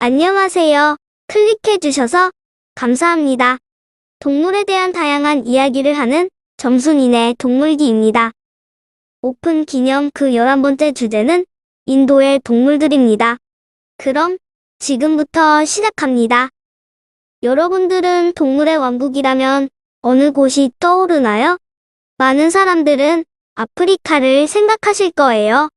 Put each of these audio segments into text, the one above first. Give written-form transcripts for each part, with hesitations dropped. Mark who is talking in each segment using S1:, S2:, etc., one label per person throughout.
S1: 안녕하세요. 클릭해주셔서 감사합니다. 동물에 대한 다양한 이야기를 하는 점순이네 동물기입니다. 오픈 기념 그 11번째 주제는 인도의 동물들입니다. 그럼 지금부터 시작합니다. 여러분들은 동물의 왕국이라면 어느 곳이 떠오르나요? 많은 사람들은 아프리카를 생각하실 거예요.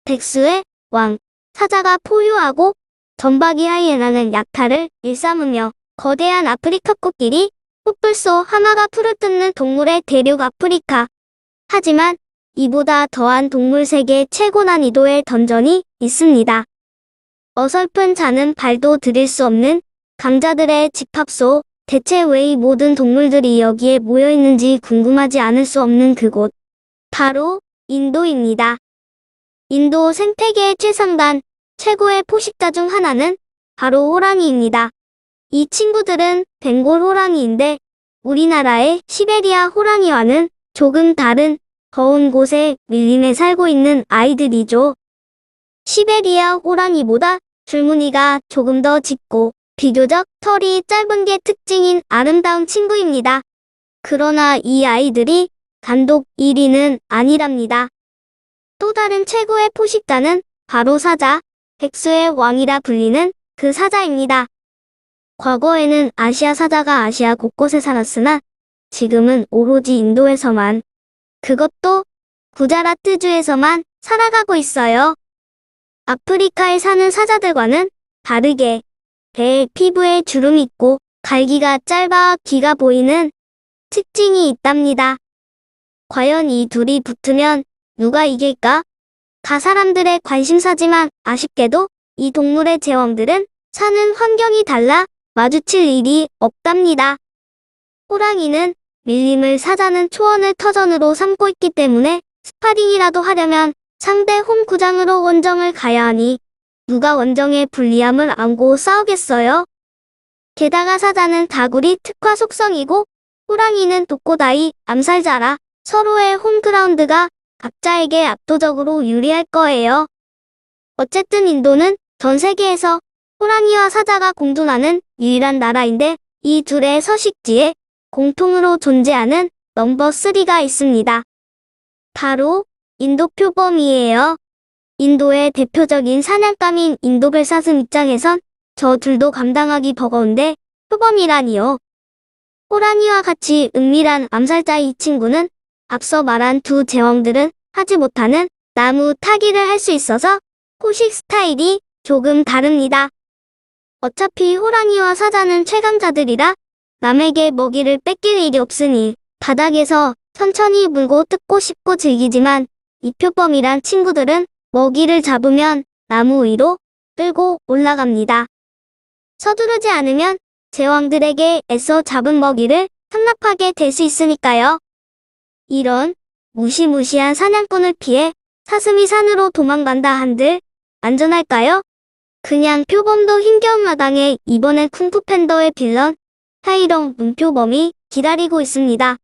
S1: 백수의 왕, 사자가 포효하고 점박이 하이에나는 약탈을 일삼으며 거대한 아프리카 코끼리, 풋불소 하마가 풀을 뜯는 동물의 대륙 아프리카. 하지만 이보다 더한 동물 세계 최고 난이도의 던전이 있습니다. 어설픈 자는 발도 들일 수 없는 강자들의 집합소. 대체 왜 이 모든 동물들이 여기에 모여 있는지 궁금하지 않을 수 없는 그곳. 바로 인도입니다. 인도 생태계의 최상단, 최고의 포식자 중 하나는 바로 호랑이입니다. 이 친구들은 벵골 호랑이인데 우리나라의 시베리아 호랑이와는 조금 다른 더운 곳에 밀림에 살고 있는 아이들이죠. 시베리아 호랑이보다 줄무늬가 조금 더 짙고 비교적 털이 짧은 게 특징인 아름다운 친구입니다. 그러나 이 아이들이 단독 1위는 아니랍니다. 또 다른 최고의 포식자는 바로 사자, 백수의 왕이라 불리는 그 사자입니다. 과거에는 아시아 사자가 아시아 곳곳에 살았으나 지금은 오로지 인도에서만, 그것도 구자라트주에서만 살아가고 있어요. 아프리카에 사는 사자들과는 다르게 배에 피부에 주름이 있고 갈기가 짧아 귀가 보이는 특징이 있답니다. 과연 이 둘이 붙으면 누가 이길까? 다 사람들의 관심사지만 아쉽게도 이 동물의 제왕들은 사는 환경이 달라 마주칠 일이 없답니다. 호랑이는 밀림을, 사자는 초원을 터전으로 삼고 있기 때문에 스파링이라도 하려면 상대 홈구장으로 원정을 가야 하니 누가 원정의 불리함을 안고 싸우겠어요? 게다가 사자는 다구리 특화 속성이고 호랑이는 독고다이 암살자라 서로의 홈그라운드가 각자에게 압도적으로 유리할 거예요. 어쨌든 인도는 전 세계에서 호랑이와 사자가 공존하는 유일한 나라인데 이 둘의 서식지에 공통으로 존재하는 넘버 3가 있습니다. 바로 인도 표범이에요. 인도의 대표적인 사냥감인 인도벨사슴 입장에선 저 둘도 감당하기 버거운데 표범이라니요. 호랑이와 같이 은밀한 암살자의 이 친구는 앞서 말한 두 제왕들은 하지 못하는 나무 타기를 할 수 있어서 포식 스타일이 조금 다릅니다. 어차피 호랑이와 사자는 최강자들이라 남에게 먹이를 뺏길 일이 없으니 바닥에서 천천히 물고 뜯고 씹고 즐기지만 이 표범이란 친구들은 먹이를 잡으면 나무 위로 끌고 올라갑니다. 서두르지 않으면 제왕들에게 애써 잡은 먹이를 상납하게 될 수 있으니까요. 이런 무시무시한 사냥꾼을 피해 사슴이 산으로 도망간다 한들 안전할까요? 그냥 표범도 힘겨운 마당에 이번엔 쿵푸팬더의 빌런 타이렁 문표범이 기다리고 있습니다.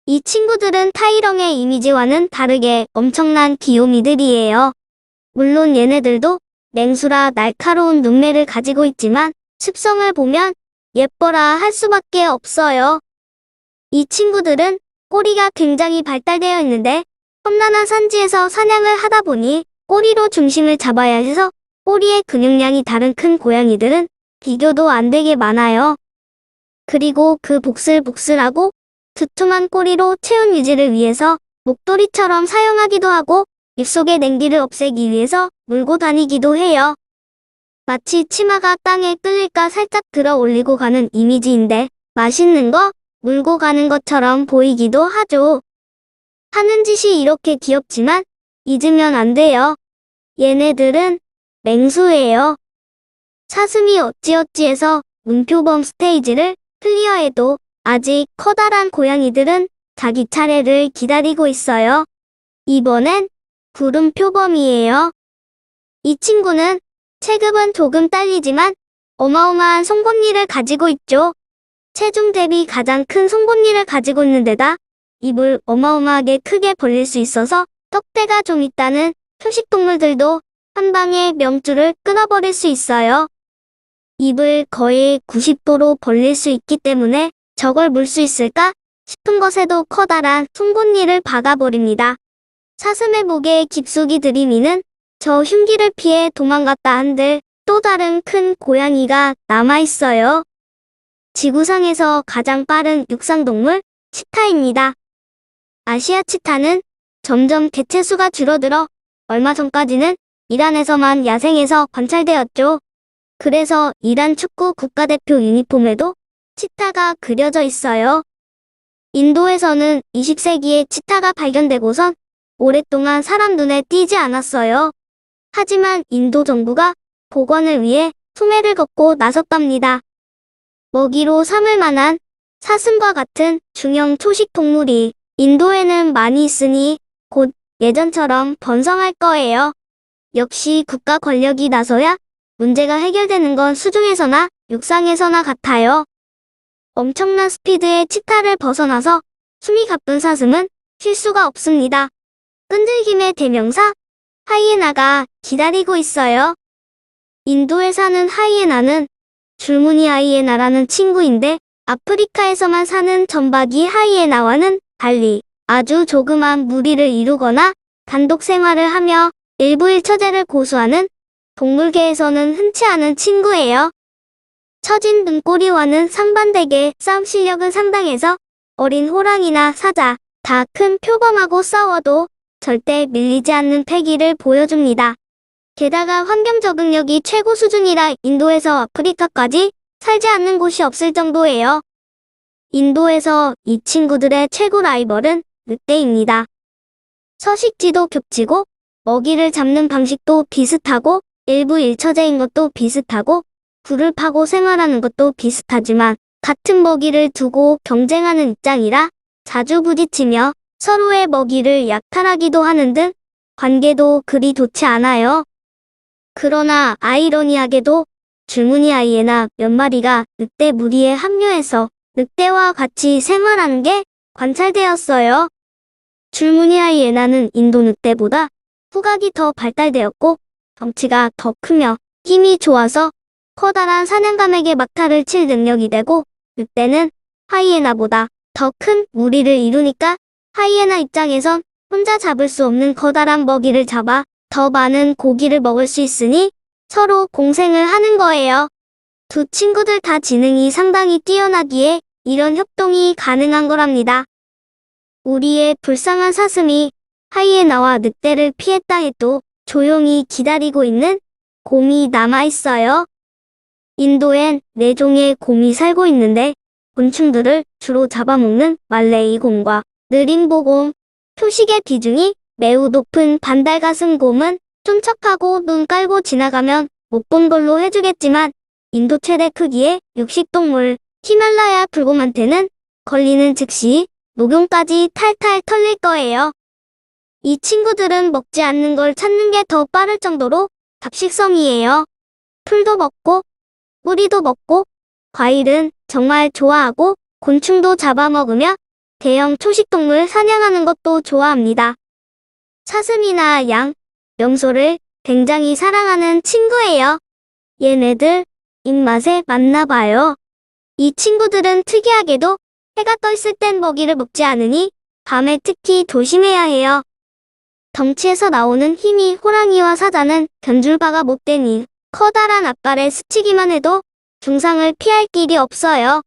S1: 이 친구들은 타이렁의 이미지와는 다르게 엄청난 귀요미들이에요. 물론 얘네들도 맹수라 날카로운 눈매를 가지고 있지만 습성을 보면 예뻐라 할 수밖에 없어요. 이 친구들은 꼬리가 굉장히 발달되어 있는데 험난한 산지에서 사냥을 하다 보니 꼬리로 중심을 잡아야 해서 꼬리의 근육량이 다른 큰 고양이들은 비교도 안 되게 많아요. 그리고 그 복슬복슬하고 두툼한 꼬리로 체온 유지를 위해서 목도리처럼 사용하기도 하고 입속의 냉기를 없애기 위해서 물고 다니기도 해요. 마치 치마가 땅에 끌릴까 살짝 들어 올리고 가는 이미지인데 맛있는 거 물고 가는 것처럼 보이기도 하죠. 하는 짓이 이렇게 귀엽지만 잊으면 안 돼요. 얘네들은 맹수예요. 사슴이 어찌어찌해서 문표범 스테이지를 클리어해도 아직 커다란 고양이들은 자기 차례를 기다리고 있어요. 이번엔 구름 표범이에요. 이 친구는 체급은 조금 딸리지만 어마어마한 송곳니를 가지고 있죠. 체중 대비 가장 큰 송곳니를 가지고 있는 데다 입을 어마어마하게 크게 벌릴 수 있어서 떡대가 좀 있다는 초식동물들도 한 방에 명줄을 끊어버릴 수 있어요. 입을 거의 90도로 벌릴 수 있기 때문에 저걸 물 수 있을까 싶은 것에도 커다란 송곳니를 박아버립니다. 사슴의 목에 깊숙이 들이미는 저 흉기를 피해 도망갔다 한들 또 다른 큰 고양이가 남아있어요. 지구상에서 가장 빠른 육상동물 치타입니다. 아시아 치타는 점점 개체수가 줄어들어 얼마 전까지는 이란에서만 야생에서 관찰되었죠. 그래서 이란 축구 국가대표 유니폼에도 치타가 그려져 있어요. 인도에서는 20세기에 치타가 발견되고선 오랫동안 사람 눈에 띄지 않았어요. 하지만 인도 정부가 복원을 위해 소매를 걷고 나섰답니다. 먹이로 삼을 만한 사슴과 같은 중형 초식 동물이 인도에는 많이 있으니 곧 예전처럼 번성할 거예요. 역시 국가 권력이 나서야 문제가 해결되는 건 수중에서나 육상에서나 같아요. 엄청난 스피드의 치타를 벗어나서 숨이 가쁜 사슴은 쉴 수가 없습니다. 끈질김의 대명사 하이에나가 기다리고 있어요. 인도에 사는 하이에나는 줄무늬 하이에나라는 친구인데 아프리카에서만 사는 점박이 하이에나와는 달리 아주 조그만 무리를 이루거나 단독 생활을 하며 일부 일처제를 고수하는 동물계에서는 흔치 않은 친구예요. 처진 눈꼬리와는 상반되게 싸움 실력은 상당해서 어린 호랑이나 사자, 다 큰 표범하고 싸워도 절대 밀리지 않는 패기를 보여줍니다. 게다가 환경 적응력이 최고 수준이라 인도에서 아프리카까지 살지 않는 곳이 없을 정도예요. 인도에서 이 친구들의 최고 라이벌은 늑대입니다. 서식지도 겹치고 먹이를 잡는 방식도 비슷하고 일부 일처제인 것도 비슷하고 굴을 파고 생활하는 것도 비슷하지만 같은 먹이를 두고 경쟁하는 입장이라 자주 부딪히며 서로의 먹이를 약탈하기도 하는 등 관계도 그리 좋지 않아요. 그러나 아이러니하게도 줄무늬 하이에나 몇 마리가 늑대 무리에 합류해서 늑대와 같이 생활하는 게 관찰되었어요. 줄무늬 하이에나는 인도 늑대보다 후각이 더 발달되었고 덩치가 더 크며 힘이 좋아서 커다란 사냥감에게 막타를 칠 능력이 되고 늑대는 하이에나보다 더 큰 무리를 이루니까 하이에나 입장에선 혼자 잡을 수 없는 커다란 먹이를 잡아 더 많은 고기를 먹을 수 있으니 서로 공생을 하는 거예요. 두 친구들 다 지능이 상당히 뛰어나기에 이런 협동이 가능한 거랍니다. 우리의 불쌍한 사슴이 하이에나와 늑대를 피했다 해도 조용히 기다리고 있는 곰이 남아있어요. 인도엔 4종의 곰이 살고 있는데 곤충들을 주로 잡아먹는 말레이 곰과 느림보곰, 표식의 비중이 매우 높은 반달가슴곰은 쫌척하고 눈 깔고 지나가면 못 본 걸로 해주겠지만 인도 최대 크기의 육식동물 히말라야 불곰한테는 걸리는 즉시 녹용까지 탈탈 털릴 거예요. 이 친구들은 먹지 않는 걸 찾는 게 더 빠를 정도로 잡식성이에요. 풀도 먹고 뿌리도 먹고 과일은 정말 좋아하고 곤충도 잡아먹으며 대형 초식동물 사냥하는 것도 좋아합니다. 사슴이나 양, 염소를 굉장히 사랑하는 친구예요. 얘네들 입맛에 맞나 봐요. 이 친구들은 특이하게도 해가 떠 있을 땐 먹이를 먹지 않으니 밤에 특히 조심해야 해요. 덩치에서 나오는 힘이 호랑이와 사자는 견줄 바가 못 되니 커다란 앞발에 스치기만 해도 중상을 피할 길이 없어요.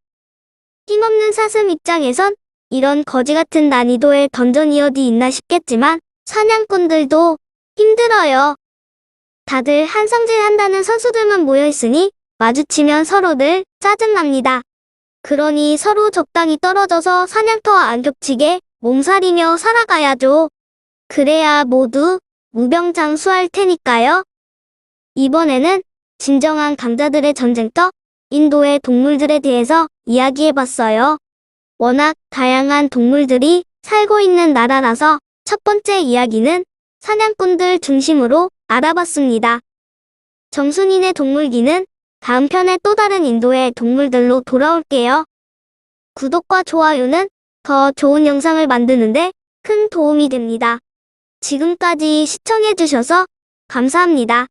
S1: 힘없는 사슴 입장에선 이런 거지 같은 난이도의 던전이 어디 있나 싶겠지만 사냥꾼들도 힘들어요. 다들 한성질 한다는 선수들만 모여있으니 마주치면 서로들 짜증납니다. 그러니 서로 적당히 떨어져서 사냥터와 안 겹치게 몸살이며 살아가야죠. 그래야 모두 무병장수할 테니까요. 이번에는 진정한 강자들의 전쟁터, 인도의 동물들에 대해서 이야기해봤어요. 워낙 다양한 동물들이 살고 있는 나라라서 첫 번째 이야기는 사냥꾼들 중심으로 알아봤습니다. 정순이네 동물기는 다음 편에 또 다른 인도의 동물들로 돌아올게요. 구독과 좋아요는 더 좋은 영상을 만드는데 큰 도움이 됩니다. 지금까지 시청해주셔서 감사합니다.